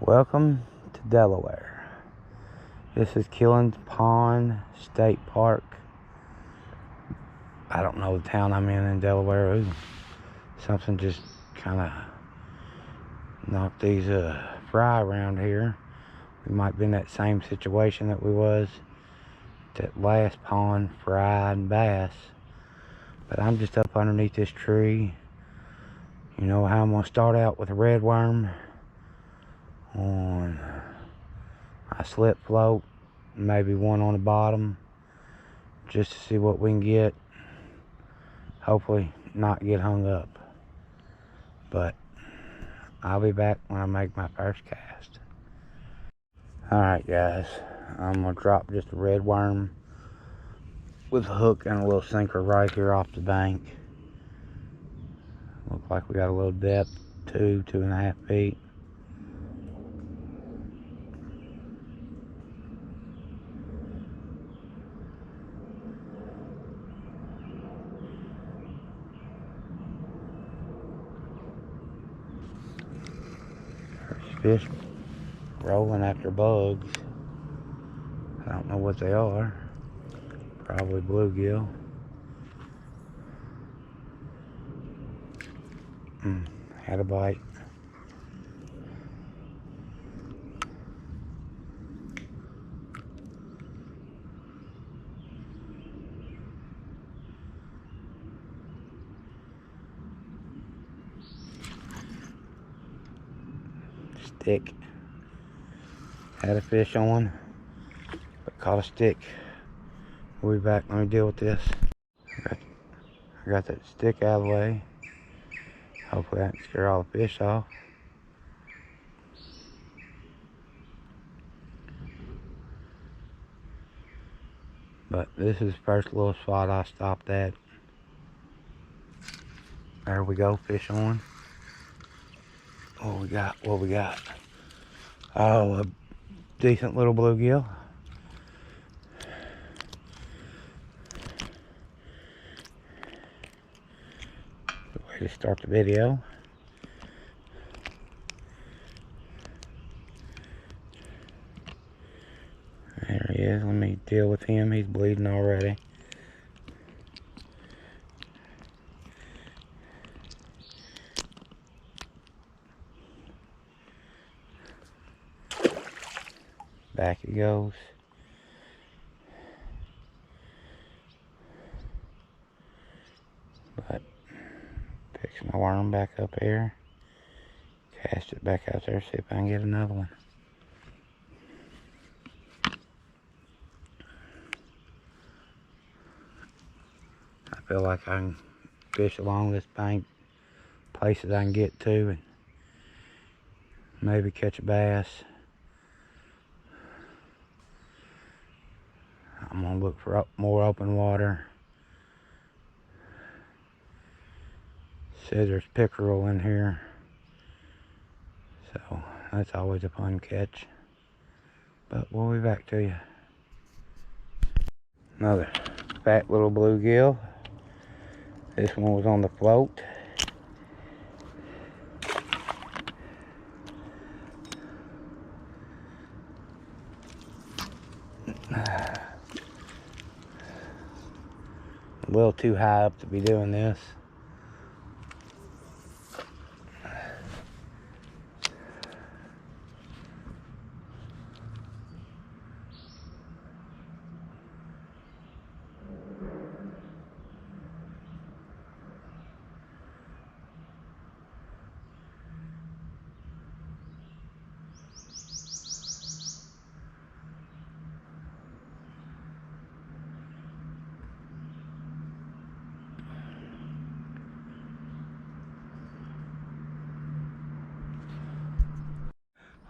Welcome to Delaware. This is Killings Pond State Park. I don't know the town I'm in Delaware. Ooh, something just kind of knocked these fry around here. We might be in that same situation that we was that last pond, fry and bass. But I'm just up underneath this tree. You know how I'm gonna start out with a red worm on my slip float, maybe one on the bottom, just to see what we can get. Hopefully not get hung up, but I'll be back when I make my first cast. Alright guys, I'm gonna drop just a red worm with a hook and a little sinker right here off the bank. Looks like we got a little depth, 2.5 feet. Fish rolling after bugs. I don't know what they are. Probably bluegill. Had a bite. Stick. Had a fish on, but caught a stick. We'll be back. Let me deal with this. I got that stick out of the way. Hopefully I can scare all the fish off. But this is the first little spot I stopped at. There we go, fish on. What we got? What we got? Oh, a decent little bluegill. Good way to start the video. There he is. Let me deal with him. He's bleeding already. Back he goes. But fix my worm back up here. Cast it back out there, see if I can get another one. I feel like I can fish along this bank, places I can get to, and maybe catch a bass. I'm gonna look for more open water. Says there's pickerel in here, so that's always a fun catch. But we'll be back to you. Another fat little bluegill. This one was on the float. A little too high up to be doing this.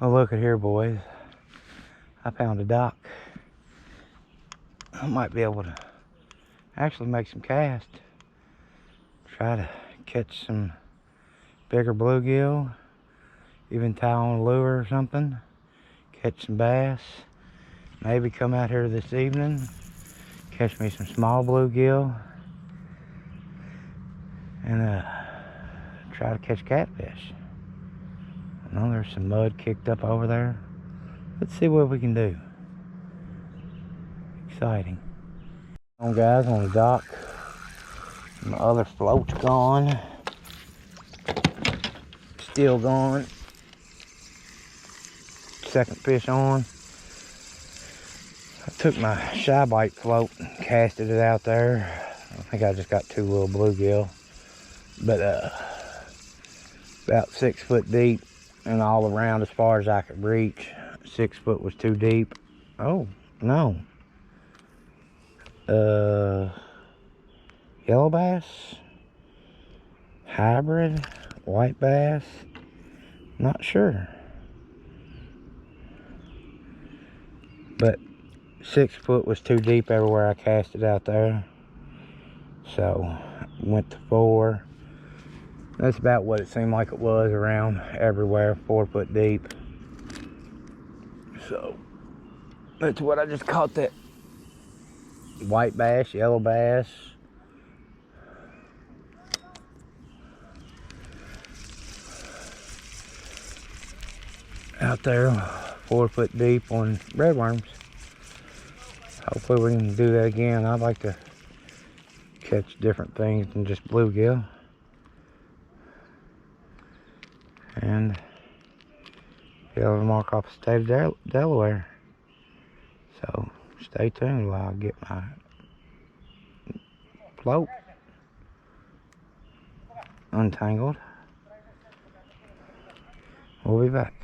Oh, look at here, boys. I found a dock. I might be able to actually make some casts. Try to catch some bigger bluegill. Even tie on a lure or something. Catch some bass. Maybe come out here this evening. Catch me some small bluegill. And try to catch catfish. Well, there's some mud kicked up over there. Let's see what we can do. Exciting. Come on, guys, on the dock. My other float's gone. Still gone. Second fish on. I took my shy bite float and casted it out there. I think I just got 2 little bluegill. But about 6 foot deep and all around as far as I could reach. 6 foot was too deep. Oh, no. Yellow bass, hybrid, white bass, not sure. But 6 foot was too deep everywhere I cast it out there. So went to 4. That's about what it seemed like it was around everywhere, 4 foot deep. So that's what I just caught, that white bass, yellow bass. Out there, 4 foot deep on redworms. Hopefully we can do that again. I'd like to catch different things than just bluegill. And be able to mark off the state of Delaware. So stay tuned while I get my float untangled. We'll be back.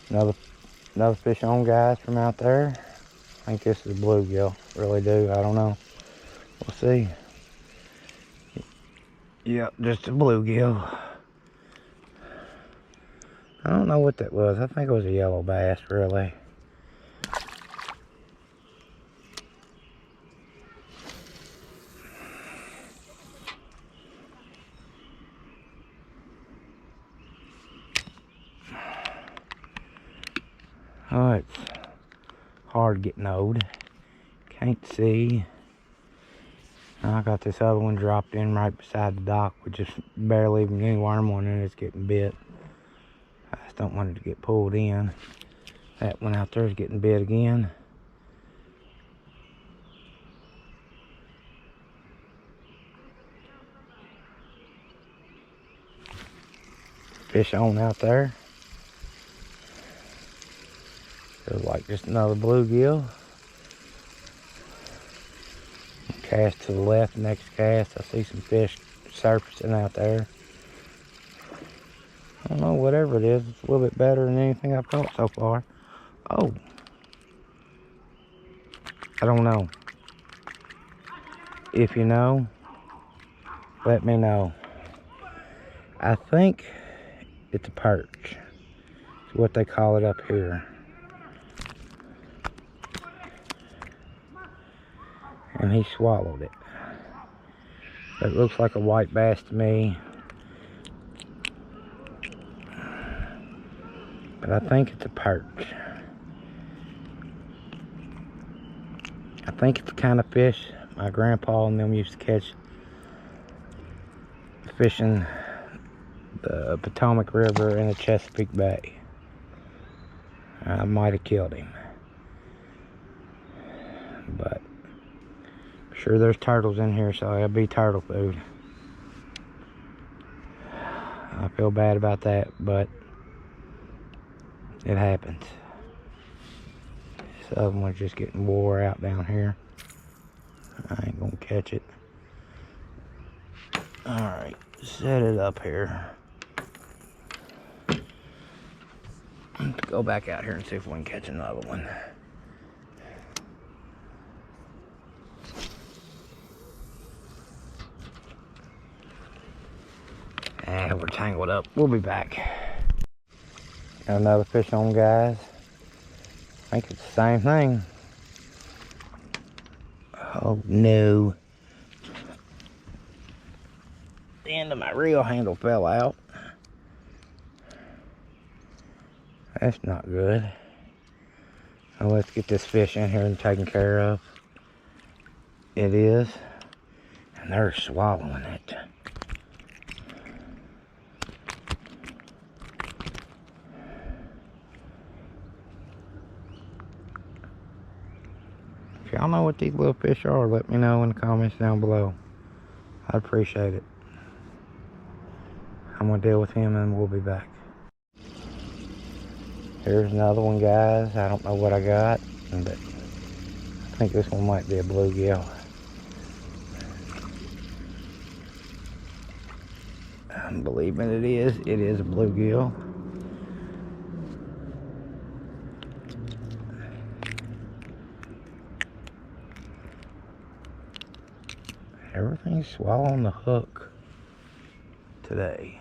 Another fish on, guys, from out there. I think this is a bluegill. Really do. I don't know. We'll see. Yep, just a bluegill. I don't know what that was. I think it was a yellow bass, really. Oh, it's hard getting old. Can't see. I got this other one dropped in right beside the dock, with just barely even any worm on it. It's getting bit. I just don't want it to get pulled in. That one out there is getting bit again. Fish on out there. Feels like just another bluegill. Cast to the left, next cast. I see some fish surfacing out there. I don't know, whatever it is, it's a little bit better than anything I've caught so far. Oh. I don't know. If you know, let me know. I think it's a perch. It's what they call it up here. And he swallowed it. It looks like a white bass to me. But I think it's a perch. I think it's the kind of fish my grandpa and them used to catch fishing the Potomac River in the Chesapeake Bay. I might have killed him. But I'm sure there's turtles in here, so it'll be turtle food. I feel bad about that, but it happens. This other one's just getting wore out down here. I ain't gonna catch it. Alright, set it up here. Let's go back out here and see if we can catch another one. And we're tangled up. We'll be back. Got another fish on, guys. I think it's the same thing. Oh no. The end of my reel handle fell out. That's not good. So let's get this fish in here and taken care of. It is. And they're swallowing it. If y'all know what these little fish are, let me know in the comments down below. I'd appreciate it. I'm gonna deal with him and we'll be back. Here's another one, guys. I don't know what I got, but I think this one might be a bluegill. I'm believing it is. It is a bluegill. Everything's swallowing the hook today.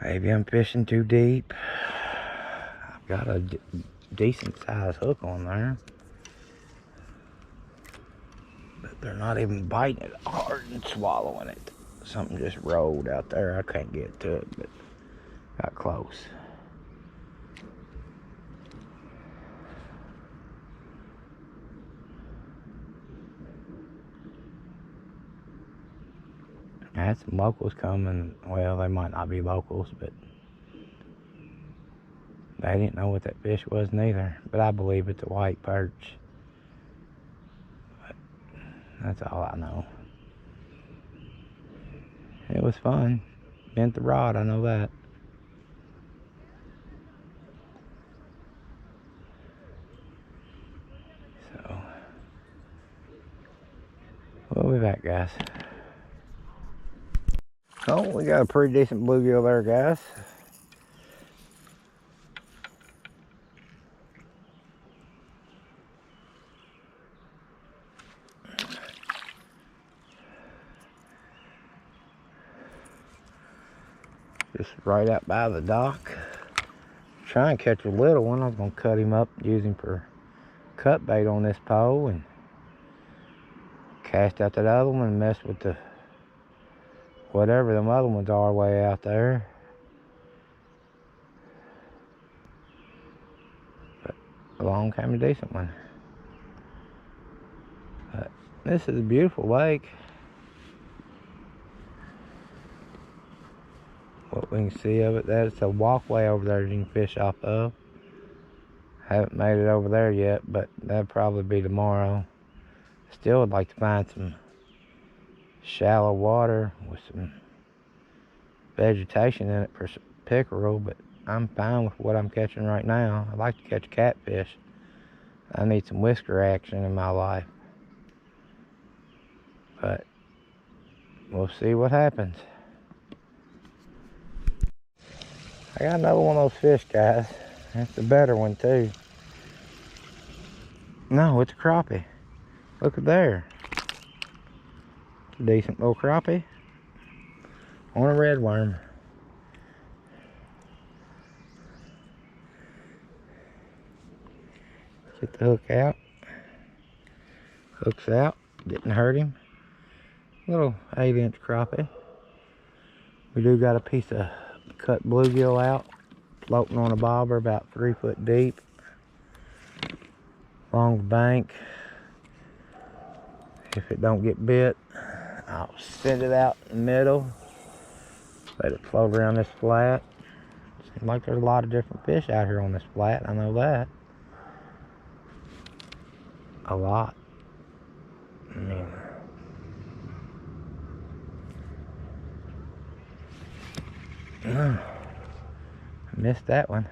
Maybe I'm fishing too deep. I've got a decent sized hook on there, but they're not even biting it hard and swallowing it. Something just rolled out there. I can't get to it, but got close. I had some locals coming. Well, they might not be locals, but they didn't know what that fish was neither. But I believe it's a white perch. But that's all I know. It was fun. Bent the rod, I know that. So, we'll be back, guys. Oh, we got a pretty decent bluegill there, guys. Just right out by the dock. Try and catch a little one. I was gonna cut him up, use him for cut bait on this pole, and cast out that other one and mess with the whatever them other ones are way out there. But along came a decent one. But this is a beautiful lake. What we can see of it, that's a walkway over there you can fish off of. Haven't made it over there yet, but that'll probably be tomorrow. Still would like to find some shallow water with some vegetation in it for some pickerel, but I'm fine with what I'm catching right now. I'd like to catch a catfish. I need some whisker action in my life. But we'll see what happens. I got another one of those fish, guys. That's a better one too. No, it's a crappie. Look at there. Decent little crappie on a red worm. Get the hook out. Hook's out. Didn't hurt him. Little 8-inch crappie. We do got a piece of cut bluegill out, floating on a bobber about 3 foot deep along the bank. If it don't get bit, I'll send it out in the middle, let it float around this flat. Seems like there's a lot of different fish out here on this flat, I know that. A lot. I mean, I missed that one.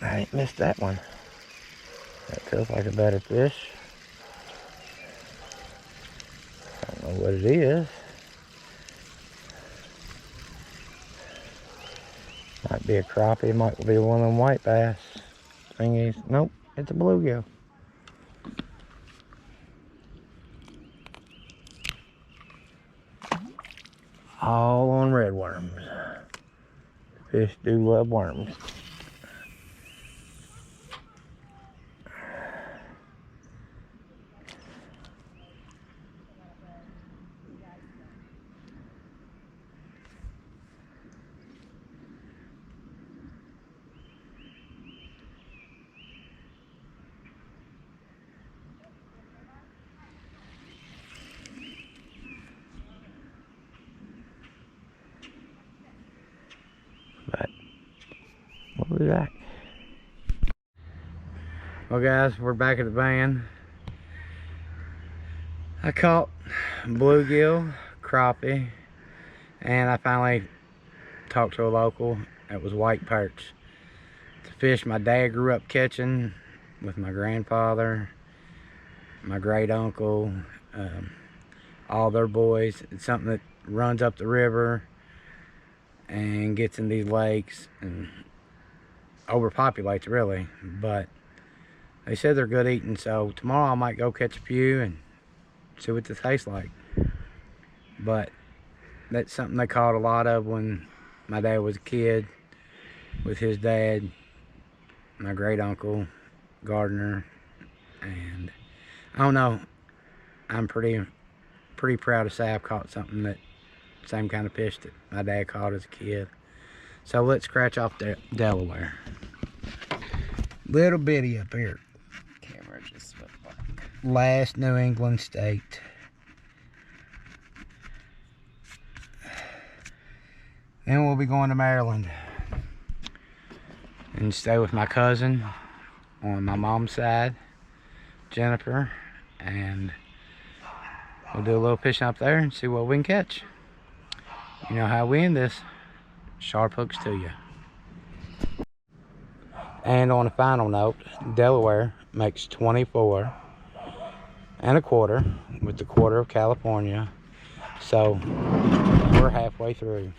I ain't missed that one. That feels like a better fish. I don't know what it is. Might be a crappie, might be one of them white bass thingies. Nope, it's a bluegill. All on red worms. Fish do love worms. be back. Well guys, we're back at the van. I caught bluegill, crappie, and I finally talked to a local. It was white perch. It's a fish my dad grew up catching with my grandfather, my great uncle, all their boys. It's something that runs up the river and gets in these lakes and overpopulates really, but they said they're good eating, so tomorrow I might go catch a few and see what they taste like. But that's something they caught a lot of when my dad was a kid with his dad, my great uncle Gardner, and I don't know, I'm pretty proud to say I've caught something that same kind of fish that my dad caught as a kid. So let's scratch off Delaware. Little bitty up here. Camera just went black. Last New England state. Then we'll be going to Maryland and stay with my cousin on my mom's side, Jennifer, and we'll do a little fishing up there and see what we can catch. You know how we end this. Sharp hooks to you. And on a final note, Delaware makes 24 1/4 with the quarter of California. So we're halfway through.